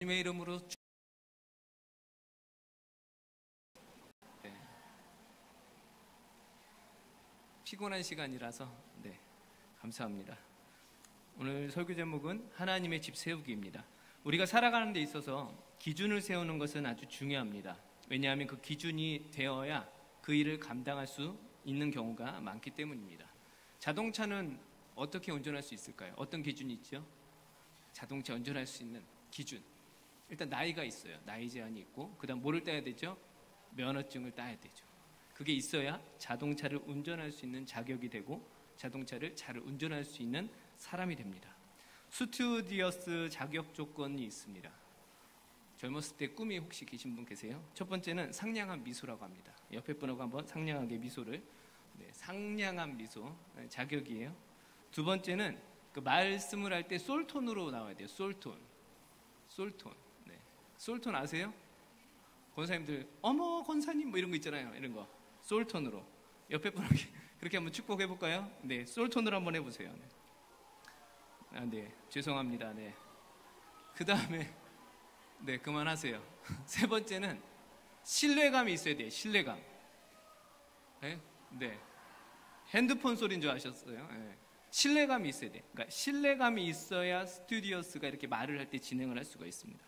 주님의 이름으로 피곤한 시간이라서 감사합니다. 오늘 설교 제목은 하나님의 집 세우기입니다. 우리가 살아가는 데 있어서 기준을 세우는 것은 아주 중요합니다. 왜냐하면 그 기준이 되어야 그 일을 감당할 수 있는 경우가 많기 때문입니다. 자동차는 어떻게 운전할 수 있을까요? 어떤 기준이 있죠? 자동차 운전할 수 있는 기준, 일단 나이가 있어요. 나이 제한이 있고, 그 다음 뭐를 따야 되죠? 면허증을 따야 되죠. 그게 있어야 자동차를 운전할 수 있는 자격이 되고 자동차를 잘 운전할 수 있는 사람이 됩니다. 스튜어디스 자격 조건이 있습니다. 젊었을 때 꿈이 혹시 계신 분 계세요? 첫 번째는 상냥한 미소라고 합니다. 옆에 분하고 한번 상냥하게 미소를, 상냥한 미소 자격이에요. 두 번째는 그 말씀을 할 때 솔톤으로 나와야 돼요. 솔톤. 솔톤 아세요? 권사님들 어머 권사님 뭐 이런 거 있잖아요. 이런 거 솔톤으로 옆에 분에게 그렇게 한번 축복해 볼까요? 네, 솔톤으로 한번 해보세요. 죄송합니다. 그 다음에 그만하세요. 세 번째는 신뢰감이 있어야 돼요. 신뢰감. 핸드폰 소리인 줄 아셨어요? 신뢰감이 있어야 돼요. 그러니까 신뢰감이 있어야 스튜디오스가 이렇게 말을 할 때 진행을 할 수가 있습니다.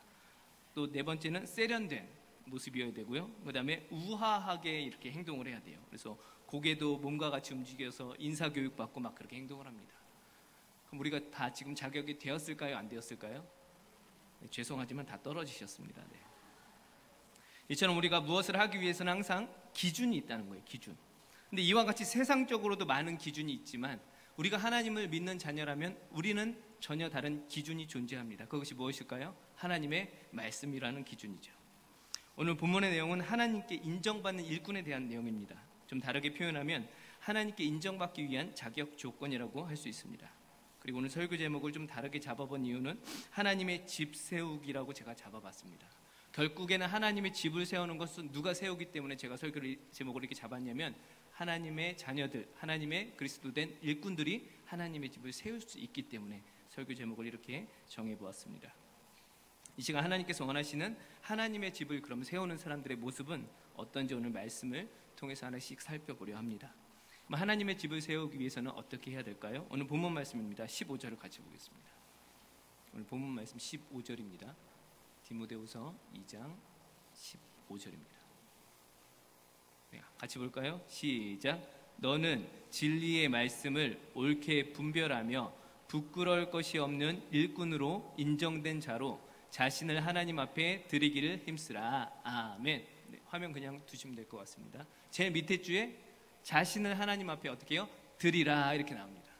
또 네 번째는 세련된 모습이어야 되고요. 그 다음에 우아하게 이렇게 행동을 해야 돼요. 그래서 고개도 몸과 같이 움직여서 인사교육 받고 막 그렇게 행동을 합니다. 그럼 우리가 다 지금 자격이 되었을까요? 안 되었을까요? 죄송하지만 다 떨어지셨습니다. 이처럼 우리가 무엇을 하기 위해서는 항상 기준이 있다는 거예요. 기준. 근데 이와 같이 세상적으로도 많은 기준이 있지만 우리가 하나님을 믿는 자녀라면 우리는 전혀 다른 기준이 존재합니다. 그것이 무엇일까요? 하나님의 말씀이라는 기준이죠. 오늘 본문의 내용은 하나님께 인정받는 일꾼에 대한 내용입니다. 좀 다르게 표현하면 하나님께 인정받기 위한 자격 조건이라고 할 수 있습니다. 그리고 오늘 설교 제목을 좀 다르게 잡아본 이유는 하나님의 집 세우기라고 제가 잡아봤습니다. 결국에는 하나님의 집을 세우는 것은 누가 세우기 때문에 제가 설교 제목을 이렇게 잡았냐면 하나님의 자녀들, 하나님의 그리스도된 일꾼들이 하나님의 집을 세울 수 있기 때문에 설교 제목을 이렇게 정해보았습니다. 이 시간 하나님께서 원하시는 하나님의 집을 그럼 세우는 사람들의 모습은 어떤지 오늘 말씀을 통해서 하나씩 살펴보려 합니다. 하나님의 집을 세우기 위해서는 어떻게 해야 될까요? 오늘 본문 말씀입니다. 15절을 같이 보겠습니다. 오늘 본문 말씀 15절입니다. 디모데후서 2장 15절입니다. 같이 볼까요? 시작. 너는 진리의 말씀을 옳게 분별하며 부끄러울 것이 없는 일꾼으로 인정된 자로 자신을 하나님 앞에 드리기를 힘쓰라. 아멘. 화면 그냥 두시면 될 것 같습니다. 제일 밑에 줄에 자신을 하나님 앞에 어떻게 해요? 드리라 이렇게 나옵니다.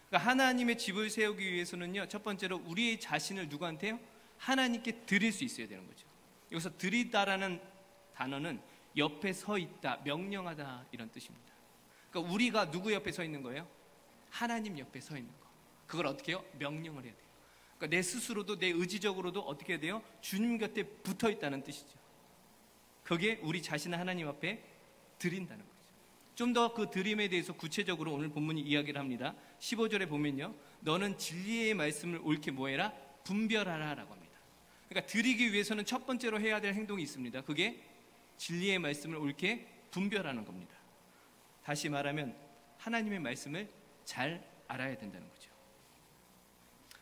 그러니까 하나님의 집을 세우기 위해서는요, 첫 번째로 우리의 자신을 누구한테요? 하나님께 드릴 수 있어야 되는 거죠. 여기서 드리다라는 단어는 옆에 서 있다, 명령하다 이런 뜻입니다. 그러니까 우리가 누구 옆에 서 있는 거예요? 하나님 옆에 서 있는 거. 그걸 어떻게 해요? 명령을 해야 돼요. 그러니까 내 스스로도 내 의지적으로도 어떻게 해야 돼요? 주님 곁에 붙어 있다는 뜻이죠. 그게 우리 자신을 하나님 앞에 드린다는 거죠. 좀 더 그 드림에 대해서 구체적으로 오늘 본문이 이야기를 합니다. 15절에 보면요, 너는 진리의 말씀을 옳게 뭐해라? 분별하라 라고 합니다. 그러니까 드리기 위해서는 첫 번째로 해야 될 행동이 있습니다. 그게 진리의 말씀을 옳게 분별하는 겁니다. 다시 말하면 하나님의 말씀을 잘 알아야 된다는 거죠.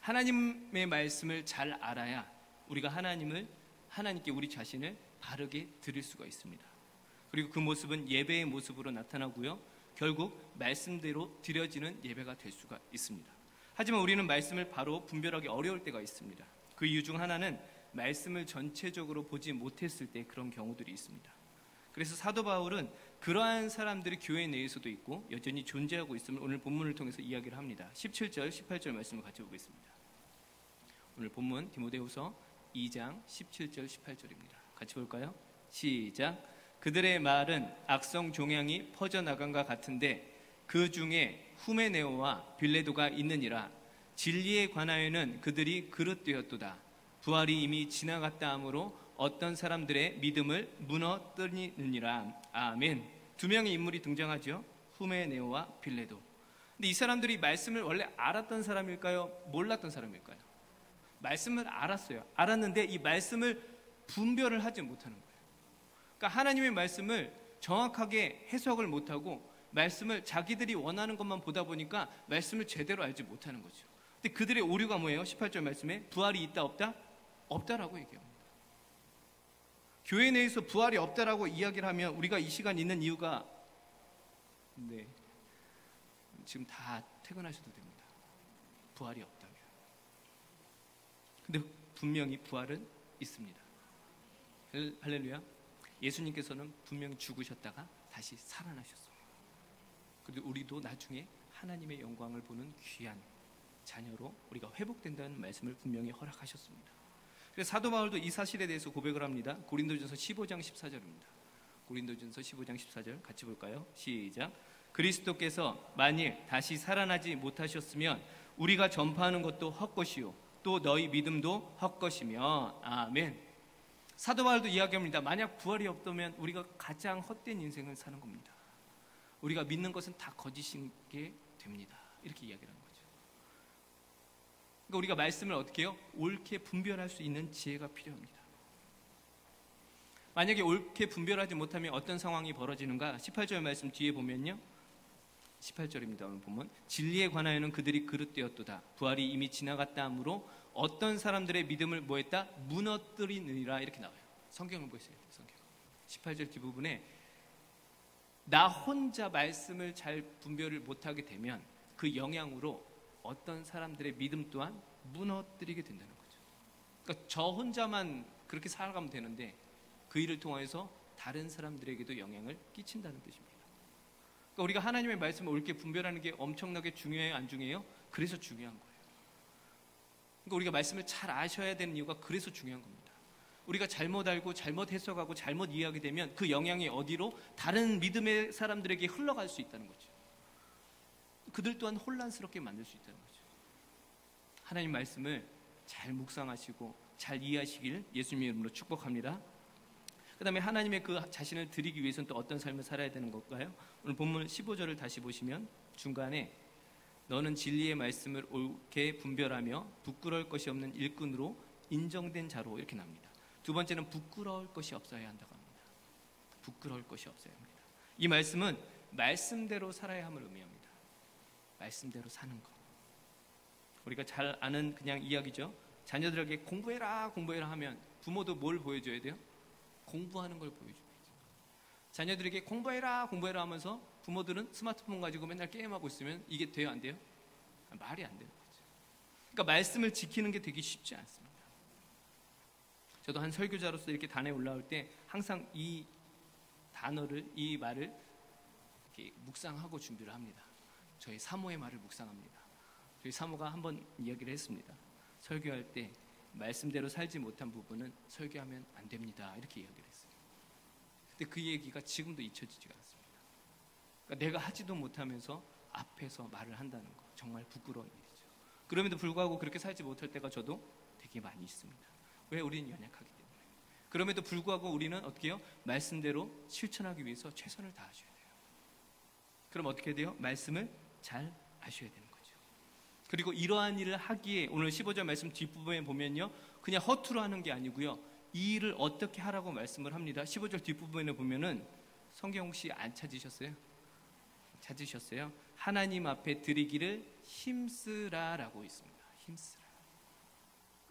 하나님의 말씀을 잘 알아야 우리가 하나님께 우리 자신을 바르게 드릴 수가 있습니다. 그리고 그 모습은 예배의 모습으로 나타나고요, 결국 말씀대로 드려지는 예배가 될 수가 있습니다. 하지만 우리는 말씀을 바로 분별하기 어려울 때가 있습니다. 그 이유 중 하나는 말씀을 전체적으로 보지 못했을 때 그런 경우들이 있습니다. 그래서 사도 바울은 그러한 사람들이 교회 내에서도 있고 여전히 존재하고 있음을 오늘 본문을 통해서 이야기를 합니다. 17절, 18절 말씀을 같이 보겠습니다. 오늘 본문 디모데후서 2장 17절, 18절입니다. 같이 볼까요? 시작. 그들의 말은 악성 종양이 퍼져나간과 같은데 그 중에 후메네오와 빌레도가 있느니라. 진리에 관하여는 그들이 그릇되었도다. 부활이 이미 지나갔다 하므로 어떤 사람들의 믿음을 무너뜨리느니라. 아멘. 두 명의 인물이 등장하죠. 후메네오와 빌레도. 근데 이 사람들이 말씀을 원래 알았던 사람일까요? 몰랐던 사람일까요? 말씀을 알았어요. 알았는데 이 말씀을 분별을 하지 못하는 거예요. 그러니까 하나님의 말씀을 정확하게 해석을 못하고 말씀을 자기들이 원하는 것만 보다 보니까 말씀을 제대로 알지 못하는 거죠. 근데 그들의 오류가 뭐예요? 18절 말씀에 부활이 있다 없다? 없다라고 얘기합니다. 교회 내에서 부활이 없다라고 이야기를 하면 우리가 이 시간 있는 이유가 지금 다 퇴근하셔도 됩니다. 부활이 없다면. 근데 분명히 부활은 있습니다. 할렐루야. 예수님께서는 분명히 죽으셨다가 다시 살아나셨어요. 그리고 우리도 나중에 하나님의 영광을 보는 귀한 자녀로 우리가 회복된다는 말씀을 분명히 허락하셨습니다. 그래서 사도 바울도 이 사실에 대해서 고백을 합니다. 고린도전서 15장 14절입니다. 고린도전서 15장 14절 같이 볼까요? 시작. 그리스도께서 만일 다시 살아나지 못하셨으면 우리가 전파하는 것도 헛것이요 또 너희 믿음도 헛것이며. 아멘. 사도 바울도 이야기합니다. 만약 부활이 없다면 우리가 가장 헛된 인생을 사는 겁니다. 우리가 믿는 것은 다 거짓인 게 됩니다. 이렇게 이야기를 하는 거죠. 그러니까 우리가 말씀을 어떻게 해요? 옳게 분별할 수 있는 지혜가 필요합니다. 만약에 옳게 분별하지 못하면 어떤 상황이 벌어지는가? 18절 말씀 뒤에 보면요. 18절입니다. 오늘 보면 진리에 관하여는 그들이 그릇되었도다. 부활이 이미 지나갔다 하므로 어떤 사람들의 믿음을 뭐했다? 무너뜨리느니라. 이렇게 나와요. 성경을 보세요. 성경 18절 뒷부분에 나 혼자 말씀을 잘 분별을 못하게 되면 그 영향으로 어떤 사람들의 믿음 또한 무너뜨리게 된다는 거죠. 그러니까 저 혼자만 그렇게 살아가면 되는데 그 일을 통해서 다른 사람들에게도 영향을 끼친다는 뜻입니다. 그러니까 우리가 하나님의 말씀을 옳게 분별하는 게 엄청나게 중요해요? 안 중요해요? 그래서 중요한 거예요. 그러니까 우리가 말씀을 잘 아셔야 되는 이유가 그래서 중요한 겁니다. 우리가 잘못 알고 잘못 해석하고 잘못 이해하게 되면 그 영향이 어디로? 다른 믿음의 사람들에게 흘러갈 수 있다는 거죠. 그들 또한 혼란스럽게 만들 수 있다는 거죠. 하나님 말씀을 잘 묵상하시고 잘 이해하시길 예수님의 이름으로 축복합니다. 그 다음에 하나님의 그 자신을 드리기 위해서는 또 어떤 삶을 살아야 되는 걸까요? 오늘 본문 15절을 다시 보시면 중간에 너는 진리의 말씀을 옳게 분별하며 부끄러울 것이 없는 일꾼으로 인정된 자로 이렇게 나옵니다. 두 번째는 부끄러울 것이 없어야 한다고 합니다. 부끄러울 것이 없어야 합니다. 이 말씀은 말씀대로 살아야 함을 의미합니다. 말씀대로 사는 것. 우리가 잘 아는 그냥 이야기죠. 자녀들에게 공부해라 공부해라 하면 부모도 뭘 보여줘야 돼요? 공부하는 걸 보여줍니다. 자녀들에게 공부해라 공부해라 하면서 부모들은 스마트폰 가지고 맨날 게임하고 있으면 이게 돼요 안 돼요? 말이 안 되는 거죠. 그러니까 말씀을 지키는 게 되게 쉽지 않습니다. 저도 한 설교자로서 이렇게 단에 올라올 때 항상 이 단어를 이 말을 이렇게 묵상하고 준비를 합니다. 저희 사모의 말을 묵상합니다. 저희 사모가 한번 이야기를 했습니다. 설교할 때 말씀대로 살지 못한 부분은 설교하면 안 됩니다. 이렇게 이야기를 했어요. 근데 그 얘기가 지금도 잊혀지지가 않습니다. 그러니까 내가 하지도 못하면서 앞에서 말을 한다는 거 정말 부끄러운 일이죠. 그럼에도 불구하고 그렇게 살지 못할 때가 저도 되게 많이 있습니다. 왜? 우리는 연약하기 때문에. 그럼에도 불구하고 우리는 어떻게 해요? 말씀대로 실천하기 위해서 최선을 다하셔야 돼요. 그럼 어떻게 돼요? 말씀을 잘 아셔야 되는 거죠. 그리고 이러한 일을 하기에 오늘 15절 말씀 뒷부분에 보면요, 그냥 허투루 하는 게 아니고요, 이 일을 어떻게 하라고 말씀을 합니다. 15절 뒷부분에 보면은 성경 혹시 안 찾으셨어요? 찾으셨어요? 하나님 앞에 드리기를 힘쓰라라고 있습니다. 힘쓰라.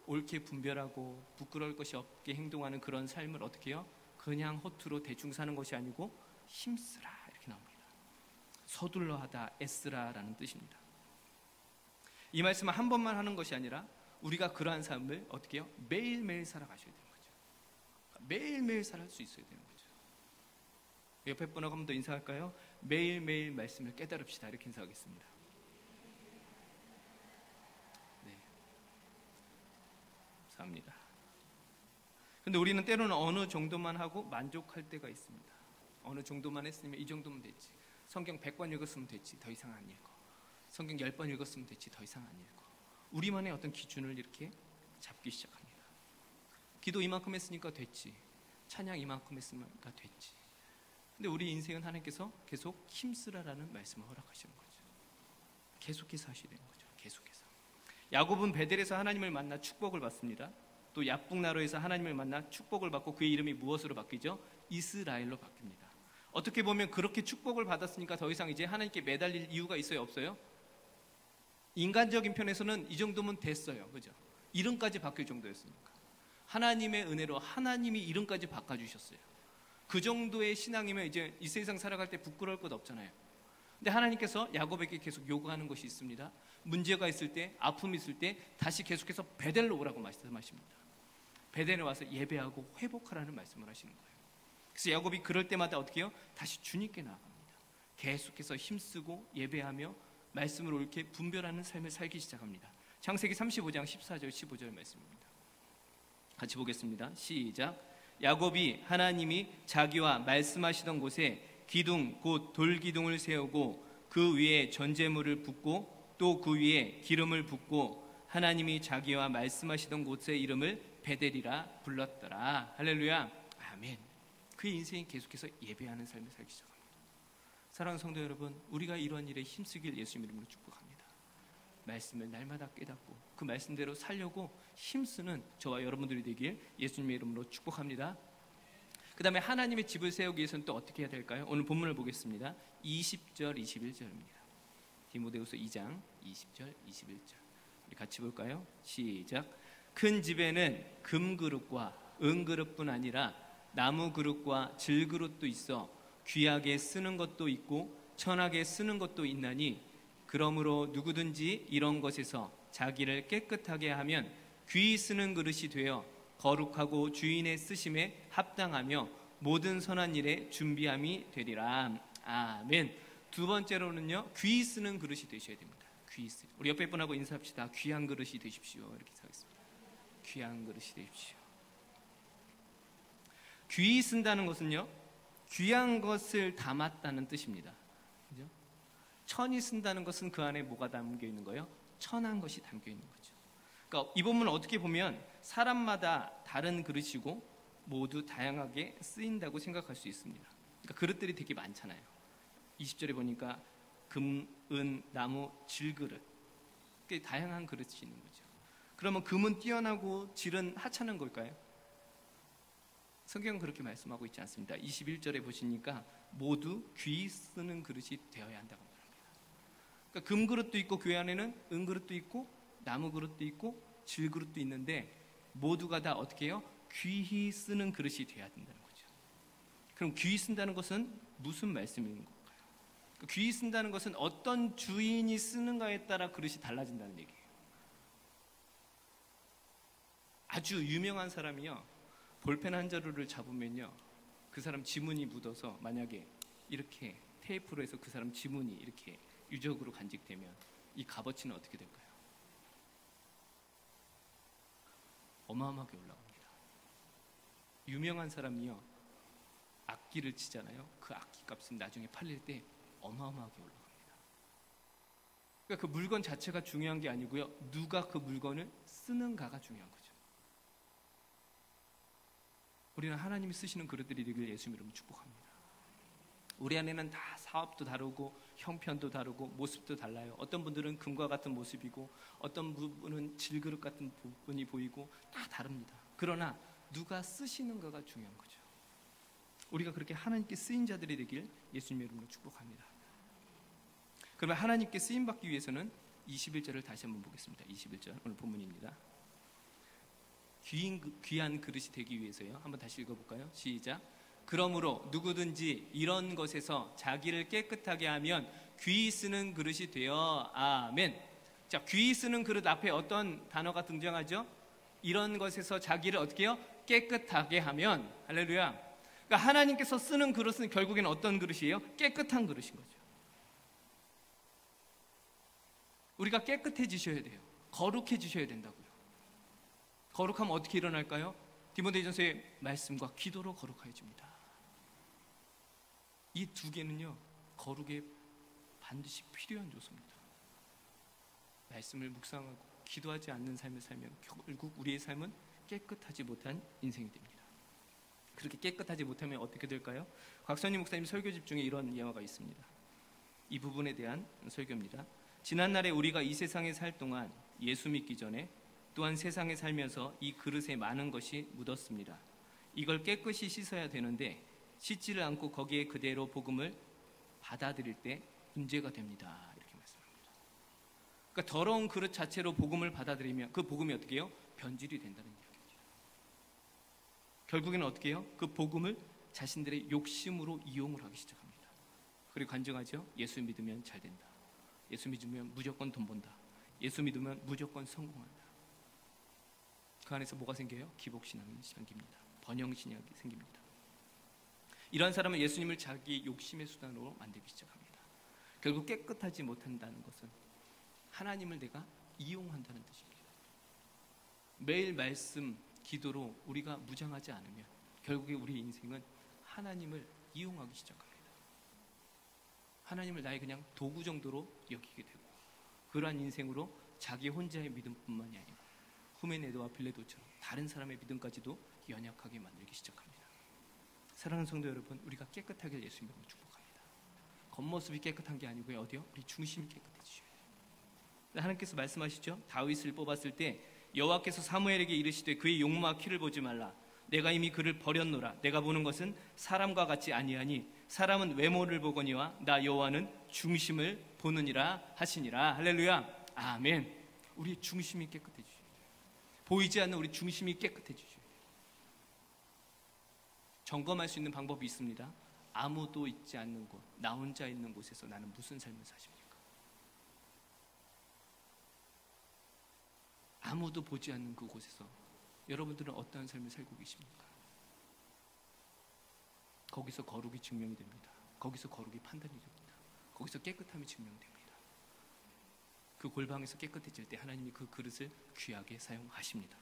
옳게 분별하고 부끄러울 것이 없게 행동하는 그런 삶을 어떻게 해요? 그냥 허투루 대충 사는 것이 아니고 힘쓰라 이렇게 나옵니다. 서둘러 하다, 애쓰라라는 뜻입니다. 이 말씀은 한 번만 하는 것이 아니라 우리가 그러한 삶을 어떻게 해요? 매일매일 살아가셔야 되는 거죠. 매일매일 살아갈 수 있어야 되는 거죠. 옆에 분하고 한 번 더 인사할까요? 매일매일 말씀을 깨달읍시다 이렇게 인사하겠습니다. 네, 감사합니다. 근데 우리는 때로는 어느 정도만 하고 만족할 때가 있습니다. 어느 정도만 했으면 이 정도면 됐지. 성경 100번 읽었으면 됐지. 더 이상 안 읽어. 성경 10번 읽었으면 됐지. 더 이상 안 읽어. 우리만의 어떤 기준을 이렇게 잡기 시작합니다. 기도 이만큼 했으니까 됐지. 찬양 이만큼 했으니까 됐지. 근데 우리 인생은 하나님께서 계속 힘쓰라라는 말씀을 허락하시는 거죠. 계속해서 하셔야 되는 거죠. 계속해서. 야곱은 베델에서 하나님을 만나 축복을 받습니다. 또 야복나루에서 하나님을 만나 축복을 받고 그의 이름이 무엇으로 바뀌죠? 이스라엘로 바뀝니다. 어떻게 보면 그렇게 축복을 받았으니까 더 이상 이제 하나님께 매달릴 이유가 있어요, 없어요? 인간적인 편에서는 이 정도면 됐어요, 그죠? 이름까지 바뀔 정도였으니까. 하나님의 은혜로 하나님이 이름까지 바꿔주셨어요. 그 정도의 신앙이면 이제 이 세상 살아갈 때 부끄러울 것 없잖아요. 근데 하나님께서 야곱에게 계속 요구하는 것이 있습니다. 문제가 있을 때, 아픔이 있을 때 다시 계속해서 베델로 오라고 말씀하십니다. 베델에 와서 예배하고 회복하라는 말씀을 하시는 거예요. 그래서 야곱이 그럴 때마다 어떻게 해요? 다시 주님께 나아갑니다. 계속해서 힘쓰고 예배하며 말씀을 옳게 분별하는 삶을 살기 시작합니다. 창세기 35장 14절 15절 말씀입니다. 같이 보겠습니다. 시작. 야곱이 하나님이 자기와 말씀하시던 곳에 기둥 곧 돌기둥을 세우고 그 위에 전제물을 붓고 또 그 위에 기름을 붓고 하나님이 자기와 말씀하시던 곳의 이름을 베델이라 불렀더라. 할렐루야. 아멘. 그의 인생이 계속해서 예배하는 삶을 살기 시작합니다. 사랑하는 성도 여러분, 우리가 이러한 일에 힘쓰길 예수님 이름으로 축복합니다. 말씀을 날마다 깨닫고 그 말씀대로 살려고 힘쓰는 저와 여러분들이 되길 예수님의 이름으로 축복합니다. 그 다음에 하나님의 집을 세우기 위해서는 또 어떻게 해야 될까요? 오늘 본문을 보겠습니다. 20절 21절입니다. 디모데후서 2장 20절 21절 우리 같이 볼까요? 시작. 큰 집에는 금그릇과 은그릇뿐 아니라 나무그릇과 질그릇도 있어 귀하게 쓰는 것도 있고 천하게 쓰는 것도 있나니 그러므로 누구든지 이런 것에서 자기를 깨끗하게 하면 귀히 쓰는 그릇이 되어 거룩하고 주인의 쓰심에 합당하며 모든 선한 일에 준비함이 되리라. 아멘. 두 번째로는요, 귀히 쓰는 그릇이 되셔야 됩니다. 귀히 쓰. 우리 옆에 분하고 인사합시다. 귀한 그릇이 되십시오. 이렇게 하겠습니다. 귀한 그릇이 되십시오. 귀히 쓴다는 것은요, 귀한 것을 담았다는 뜻입니다. 그죠? 천이 쓴다는 것은 그 안에 뭐가 담겨 있는 거예요? 천한 것이 담겨 있는 거죠. 그러니까 이 본문을 어떻게 보면 사람마다 다른 그릇이고 모두 다양하게 쓰인다고 생각할 수 있습니다. 그러니까 그릇들이 되게 많잖아요. 20절에 보니까 금, 은, 나무, 질그릇, 꽤 다양한 그릇이 있는 거죠. 그러면 금은 뛰어나고 질은 하찮은 걸까요? 성경은 그렇게 말씀하고 있지 않습니다. 21절에 보시니까 모두 귀히 쓰는 그릇이 되어야 한다고 말합니다. 그러니까 금그릇도 있고 교회 안에는 은그릇도 있고 나무그릇도 있고 질그릇도 있는데 모두가 다 어떻게 해요? 귀히 쓰는 그릇이 되어야 된다는 거죠. 그럼 귀히 쓴다는 것은 무슨 말씀인 걸까요? 귀히 쓴다는 것은 어떤 주인이 쓰는가에 따라 그릇이 달라진다는 얘기예요. 아주 유명한 사람이요, 볼펜 한 자루를 잡으면요, 그 사람 지문이 묻어서 만약에 이렇게 테이프로 해서 그 사람 지문이 이렇게 유적으로 간직되면 이 값어치는 어떻게 될까요? 어마어마하게 올라갑니다. 유명한 사람이요, 악기를 치잖아요. 그 악기 값은 나중에 팔릴 때 어마어마하게 올라갑니다. 그러니까 그 물건 자체가 중요한 게 아니고요, 누가 그 물건을 쓰는가가 중요한 거죠. 우리는 하나님이 쓰시는 그릇들이 되길 예수님 이름으로 축복합니다. 우리 안에는 다 사업도 다르고 형편도 다르고 모습도 달라요. 어떤 분들은 금과 같은 모습이고 어떤 분은 질그릇 같은 부분이 보이고 다 다릅니다. 그러나 누가 쓰시는가가 중요한 거죠. 우리가 그렇게 하나님께 쓰인 자들이 되길 예수님 이름으로 축복합니다. 그러면 하나님께 쓰임받기 위해서는 21절을 다시 한번 보겠습니다. 21절 오늘 본문입니다. 귀한 그릇이 되기 위해서요. 한번 다시 읽어볼까요? 시작. 그러므로 누구든지 이런 것에서 자기를 깨끗하게 하면 귀히 쓰는 그릇이 되어. 아멘. 자, 귀히 쓰는 그릇 앞에 어떤 단어가 등장하죠? 이런 것에서 자기를 어떻게 해요? 깨끗하게 하면. 할렐루야. 그러니까 하나님께서 쓰는 그릇은 결국에는 어떤 그릇이에요? 깨끗한 그릇인 거죠. 우리가 깨끗해지셔야 돼요. 거룩해지셔야 된다고요. 거룩하면 어떻게 일어날까요? 디모데전서의 말씀과 기도로 거룩해집니다. 이 두 개는요, 거룩에 반드시 필요한 요소입니다. 말씀을 묵상하고 기도하지 않는 삶을 살면 결국 우리의 삶은 깨끗하지 못한 인생이 됩니다. 그렇게 깨끗하지 못하면 어떻게 될까요? 곽선희 목사님 설교집 중에 이런 예화가 있습니다. 이 부분에 대한 설교입니다. 지난날에 우리가 이 세상에 살 동안 예수 믿기 전에 또한 세상에 살면서 이 그릇에 많은 것이 묻었습니다. 이걸 깨끗이 씻어야 되는데 씻지를 않고 거기에 그대로 복음을 받아들일 때 문제가 됩니다. 이렇게 말씀합니다. 그러니까 더러운 그릇 자체로 복음을 받아들이면 그 복음이 어떻게 해요? 변질이 된다는 이야기죠. 결국에는 어떻게 해요? 그 복음을 자신들의 욕심으로 이용을 하기 시작합니다. 그리고 간증하죠. 예수 믿으면 잘 된다. 예수 믿으면 무조건 돈 번다. 예수 믿으면 무조건 성공한다. 그 안에서 뭐가 생겨요? 기복신앙이 생깁니다. 번영신앙이 생깁니다. 이런 사람은 예수님을 자기 욕심의 수단으로 만들기 시작합니다. 결국 깨끗하지 못한다는 것은 하나님을 내가 이용한다는 뜻입니다. 매일 말씀, 기도로 우리가 무장하지 않으면 결국에 우리 인생은 하나님을 이용하기 시작합니다. 하나님을 나의 그냥 도구 정도로 여기게 되고 그러한 인생으로 자기 혼자의 믿음뿐만이 아니라 후메네도와 빌레도처럼 다른 사람의 믿음까지도 연약하게 만들기 시작합니다. 사랑하는 성도 여러분, 우리가 깨끗하게 예수 믿음을 축복합니다. 겉모습이 깨끗한 게 아니고요. 어디요? 우리 중심이 깨끗해지셔야 돼요. 하나님께서 말씀하시죠. 다윗을 뽑았을 때 여호와께서 사무엘에게 이르시되 그의 용모와 키를 보지 말라. 내가 이미 그를 버렸노라. 내가 보는 것은 사람과 같지 아니하니 사람은 외모를 보거니와 나 여호와는 중심을 보느니라 하시니라. 할렐루야. 아멘. 우리의 중심이 깨끗해지셔야 돼요. 보이지 않는 우리 중심이 깨끗해지셔야 돼요. 점검할 수 있는 방법이 있습니다. 아무도 있지 않는 곳, 나 혼자 있는 곳에서 나는 무슨 삶을 사십니까? 아무도 보지 않는 그곳에서 여러분들은 어떠한 삶을 살고 계십니까? 거기서 거룩이 증명이 됩니다. 거기서 거룩이 판단이 됩니다. 거기서 깨끗함이 증명됩니다. 그 골방에서 깨끗해질 때 하나님이 그 그릇을 귀하게 사용하십니다.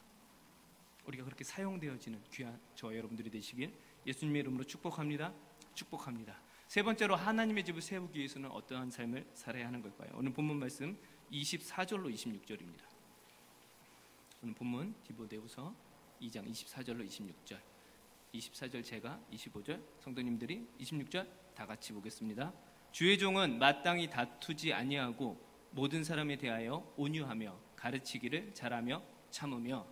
우리가 그렇게 사용되어지는 귀한 저와 여러분들이 되시길 예수님의 이름으로 축복합니다. 축복합니다. 세 번째로 하나님의 집을 세우기 위해서는 어떠한 삶을 살아야 하는 걸까요? 오늘 본문 말씀 24절로 26절입니다. 오늘 본문 디모데후서 2장 24절로 26절, 24절 제가 25절, 성도님들이 26절 다 같이 보겠습니다. 주의 종은 마땅히 다투지 아니하고 모든 사람에 대하여 온유하며 가르치기를 잘하며 참으며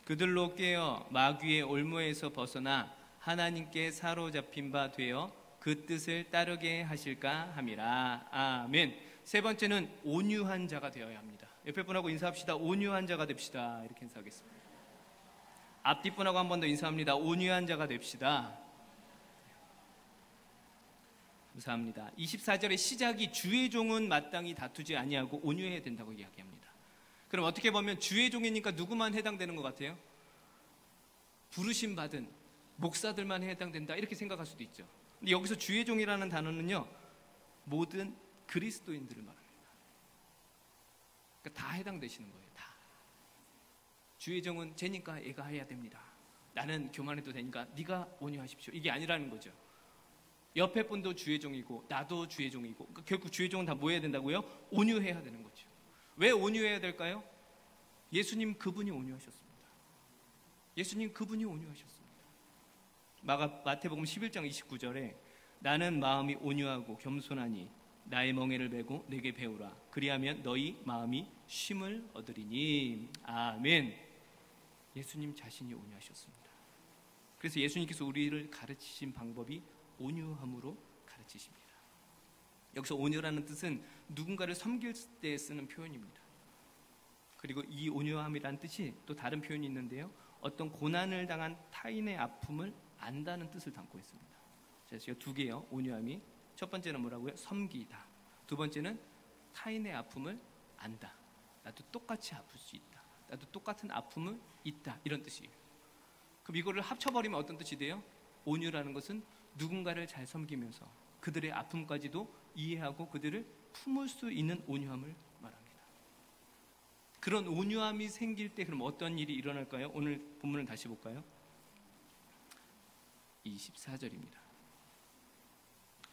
그들로 깨어 마귀의 올무에서 벗어나 하나님께 사로잡힌 바 되어 그 뜻을 따르게 하실까 함이라. 아멘. 세 번째는 온유한 자가 되어야 합니다. 옆에 분하고 인사합시다. 온유한 자가 됩시다. 이렇게 인사하겠습니다. 앞뒤 분하고 한 번 더 인사합니다. 온유한 자가 됩시다. 감사합니다. 24절의 시작이 주의 종은 마땅히 다투지 아니하고 온유해야 된다고 이야기합니다. 그럼 어떻게 보면 주의 종이니까 누구만 해당되는 것 같아요? 부르심 받은 목사들만 해당된다 이렇게 생각할 수도 있죠. 근데 여기서 주의 종이라는 단어는요, 모든 그리스도인들을 말합니다. 그러니까 다 해당되시는 거예요. 다. 주의 종은 쟤니까 애가 해야 됩니다. 나는 교만해도 되니까 네가 온유하십시오. 이게 아니라는 거죠. 옆에 분도 주의 종이고 나도 주의 종이고, 그러니까 결국 주의 종은 다 뭐 해야 된다고요? 온유해야 되는 거죠. 왜 온유해야 될까요? 예수님 그분이 온유하셨습니다. 예수님 그분이 온유하셨습니다. 마태복음 11장 29절에 나는 마음이 온유하고 겸손하니 나의 멍에를 메고 내게 배우라. 그리하면 너희 마음이 쉼을 얻으리니. 아멘. 예수님 자신이 온유하셨습니다. 그래서 예수님께서 우리를 가르치신 방법이 온유함으로 가르치십니다. 여기서 온유라는 뜻은 누군가를 섬길 때 쓰는 표현입니다. 그리고 이 온유함이라는 뜻이 또 다른 표현이 있는데요, 어떤 고난을 당한 타인의 아픔을 안다는 뜻을 담고 있습니다. 제가 두 개요. 온유함이 첫 번째는 뭐라고요? 섬기다. 두 번째는 타인의 아픔을 안다. 나도 똑같이 아플 수 있다. 나도 똑같은 아픔은 있다. 이런 뜻이에요. 그럼 이거를 합쳐버리면 어떤 뜻이 돼요? 온유라는 것은 누군가를 잘 섬기면서 그들의 아픔까지도 이해하고 그들을 품을 수 있는 온유함을 말합니다. 그런 온유함이 생길 때 그럼 어떤 일이 일어날까요? 오늘 본문을 다시 볼까요? 24절입니다.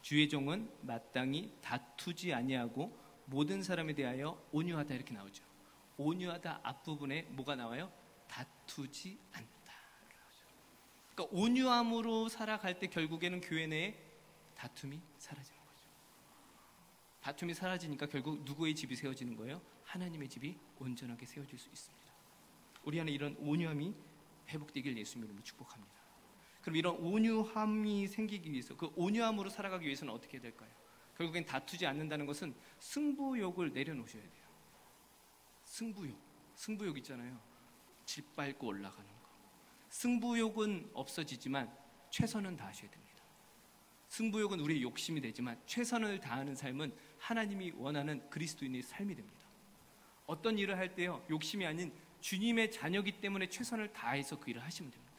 주의 종은 마땅히 다투지 아니하고 모든 사람에 대하여 온유하다 이렇게 나오죠. 온유하다 앞부분에 뭐가 나와요? 다투지 않다. 그러니까 온유함으로 살아갈 때 결국에는 교회 내에 다툼이 사라지는 거죠. 다툼이 사라지니까 결국 누구의 집이 세워지는 거예요? 하나님의 집이 온전하게 세워질 수 있습니다. 우리 안에 이런 온유함이 회복되길 예수님 이름으로 축복합니다. 그럼 이런 온유함이 생기기 위해서, 그 온유함으로 살아가기 위해서는 어떻게 해야 될까요? 결국엔 다투지 않는다는 것은 승부욕을 내려놓으셔야 돼요. 승부욕 있잖아요. 짓밟고 올라가는 거. 승부욕은 없어지지만 최선은 다하셔야 됩니다. 승부욕은 우리의 욕심이 되지만 최선을 다하는 삶은 하나님이 원하는 그리스도인의 삶이 됩니다. 어떤 일을 할 때요, 욕심이 아닌 주님의 자녀이기 때문에 최선을 다해서 그 일을 하시면 됩니다.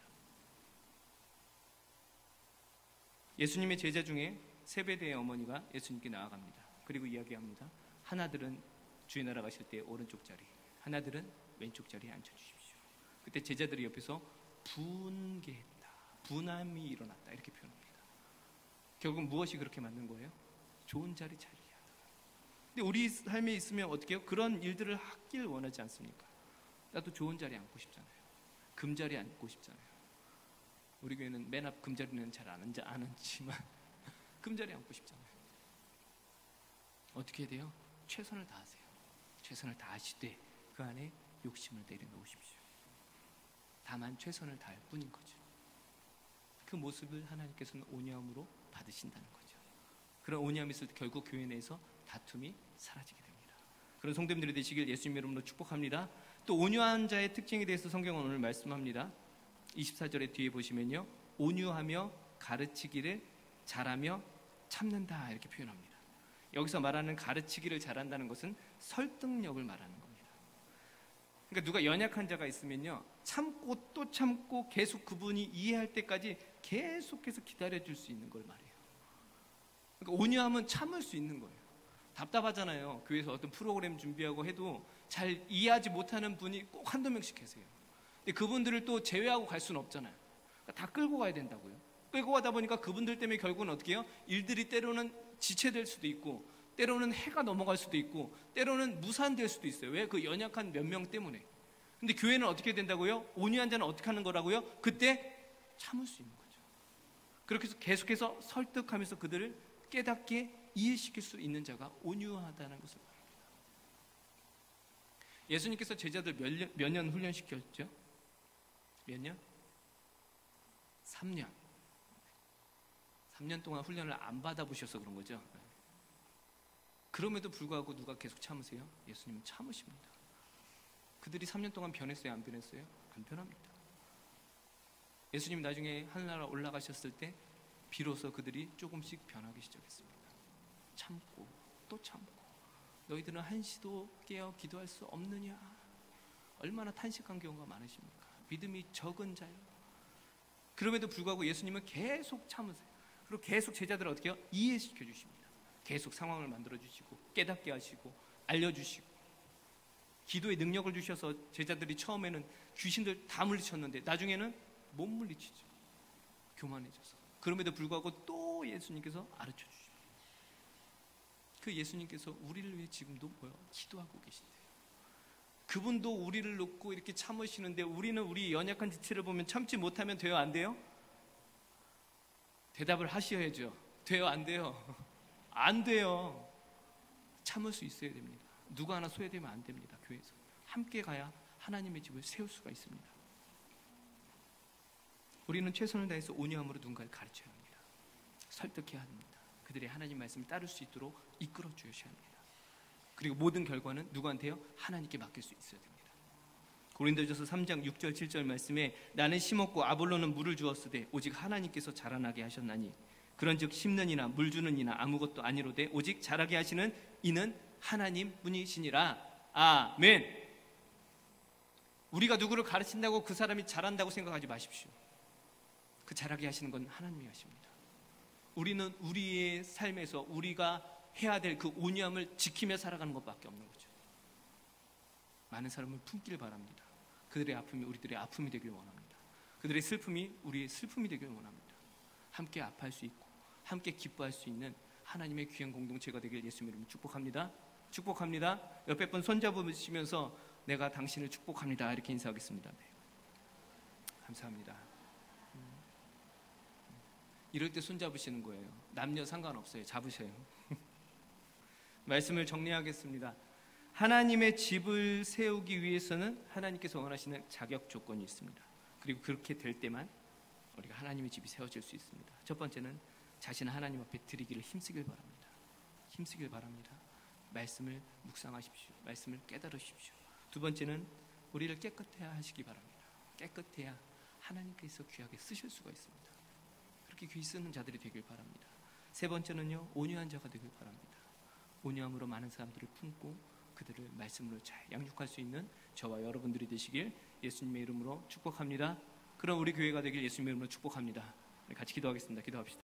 예수님의 제자 중에 세베대의 어머니가 예수님께 나아갑니다. 그리고 이야기합니다. 하나들은 주의 나라 가실 때 오른쪽 자리, 하나들은 왼쪽 자리에 앉혀주십시오. 그때 제자들이 옆에서 분개했다, 분함이 일어났다, 이렇게 표현합니다. 결국 무엇이 그렇게 맞는 거예요? 좋은 자리 자리야. 근데 우리 삶에 있으면 어떻게 해요? 그런 일들을 하길 원하지 않습니까? 나도 좋은 자리에 앉고 싶잖아요. 금자리에 앉고 싶잖아요. 우리 교회는 맨 앞 금자리는 잘 안 앉지만 금자리에 앉고 싶잖아요. 어떻게 해야 돼요? 최선을 다하세요. 최선을 다하시되 그 안에 욕심을 내려놓으십시오. 다만 최선을 다할 뿐인 거죠. 그 모습을 하나님께서는 온유함으로 받으신다는 거죠. 그런 온유함이 있을 때 결국 교회 내에서 다툼이 사라지게 됩니다. 그런 성도님들이 되시길 예수님 이름으로 축복합니다. 또 온유한 자의 특징에 대해서 성경은 오늘 말씀합니다. 24절에 뒤에 보시면요, 온유하며 가르치기를 잘하며 참는다, 이렇게 표현합니다. 여기서 말하는 가르치기를 잘한다는 것은 설득력을 말하는 겁니다. 그러니까 누가 연약한 자가 있으면요, 참고 또 참고 계속 그분이 이해할 때까지 계속해서 기다려줄 수 있는 걸 말해요. 그러니까 온유함은 참을 수 있는 거예요. 답답하잖아요. 교회에서 어떤 프로그램 준비하고 해도 잘 이해하지 못하는 분이 꼭 한두 명씩 계세요. 근데 그분들을 또 제외하고 갈 수는 없잖아요. 그러니까 다 끌고 가야 된다고요. 끌고 가다 보니까 그분들 때문에 결국은 어떻게 해요? 일들이 때로는 지체될 수도 있고, 때로는 해가 넘어갈 수도 있고, 때로는 무산될 수도 있어요. 왜? 그 연약한 몇 명 때문에. 근데 교회는 어떻게 된다고요? 온유한 자는 어떻게 하는 거라고요? 그때 참을 수 있는 거죠. 그렇게 해서 계속해서 설득하면서 그들을 깨닫게 이해시킬 수 있는 자가 온유하다는 것을 말합니다. 예수님께서 제자들 몇 년 훈련시켰죠? 몇 년? 3년. 3년 동안 훈련을 안 받아보셔서 그런 거죠. 그럼에도 불구하고 누가 계속 참으세요? 예수님은 참으십니다. 그들이 3년 동안 변했어요? 안 변했어요? 안 변합니다. 예수님 나중에 하늘나라 올라가셨을 때 비로소 그들이 조금씩 변하기 시작했습니다. 참고 또 참고, 너희들은 한시도 깨어 기도할 수 없느냐? 얼마나 탄식한 경우가 많으십니까? 믿음이 적은 자요. 그럼에도 불구하고 예수님은 계속 참으세요. 그리고 계속 제자들을 어떻게 해요? 이해시켜 주십니다. 계속 상황을 만들어 주시고 깨닫게 하시고 알려주시고, 기도의 능력을 주셔서 제자들이 처음에는 귀신들 다 물리쳤는데 나중에는 못 물리치죠. 교만해져서. 그럼에도 불구하고 또 예수님께서 가르쳐 주십니다. 그 예수님께서 우리를 위해 지금도 기도하고 계신대요. 그분도 우리를 놓고 이렇게 참으시는데 우리는 우리 연약한 지체를 보면 참지 못하면 돼요? 안 돼요? 대답을 하셔야죠. 돼요? 안 돼요? 안 돼요. 참을 수 있어야 됩니다. 누가 하나 소외되면 안 됩니다. 교회에서 함께 가야 하나님의 집을 세울 수가 있습니다. 우리는 최선을 다해서 온유함으로 누군가를 가르쳐야 합니다. 설득해야 합니다. 그들의 하나님 말씀을 따를 수 있도록 이끌어 주셔야 합니다. 그리고 모든 결과는 누구한테요? 하나님께 맡길 수 있어야 됩니다. 고린도전서 3장 6절 7절 말씀에 나는 심었고 아볼로는 물을 주었으되 오직 하나님께서 자라나게 하셨나니 그런즉 심는 이나 물 주는 이나 아무것도 아니로되 오직 자라게 하시는 이는 하나님 뿐이시니라. 아멘. 우리가 누구를 가르친다고 그 사람이 잘한다고 생각하지 마십시오. 그 자라게 하시는 건 하나님이 하십니다. 우리는 우리의 삶에서 우리가 해야 될 그 온유함을 지키며 살아가는 것밖에 없는 거죠. 많은 사람을 품길 바랍니다. 그들의 아픔이 우리들의 아픔이 되길 원합니다. 그들의 슬픔이 우리의 슬픔이 되길 원합니다. 함께 아파할 수 있고 함께 기뻐할 수 있는 하나님의 귀한 공동체가 되길 예수님 이름으로 축복합니다. 축복합니다. 옆에 분 손잡으시면서 내가 당신을 축복합니다 이렇게 인사하겠습니다. 네. 감사합니다. 이럴 때 손 잡으시는 거예요. 남녀 상관없어요. 잡으셔요. 말씀을 정리하겠습니다. 하나님의 집을 세우기 위해서는 하나님께서 원하시는 자격 조건이 있습니다. 그리고 그렇게 될 때만 우리가 하나님의 집이 세워질 수 있습니다. 첫 번째는 자신을 하나님 앞에 드리기를 힘쓰길 바랍니다. 힘쓰길 바랍니다. 말씀을 묵상하십시오. 말씀을 깨달으십시오. 두 번째는 우리를 깨끗해야 하시기 바랍니다. 깨끗해야 하나님께서 귀하게 쓰실 수가 있습니다. 그렇게 귀 쓰는 자들이 되길 바랍니다. 세 번째는요, 온유한 자가 되길 바랍니다. 온유함으로 많은 사람들을 품고 그들을 말씀으로 잘 양육할 수 있는 저와 여러분들이 되시길 예수님의 이름으로 축복합니다. 그럼 우리 교회가 되길 예수님의 이름으로 축복합니다. 같이 기도하겠습니다. 기도합시다.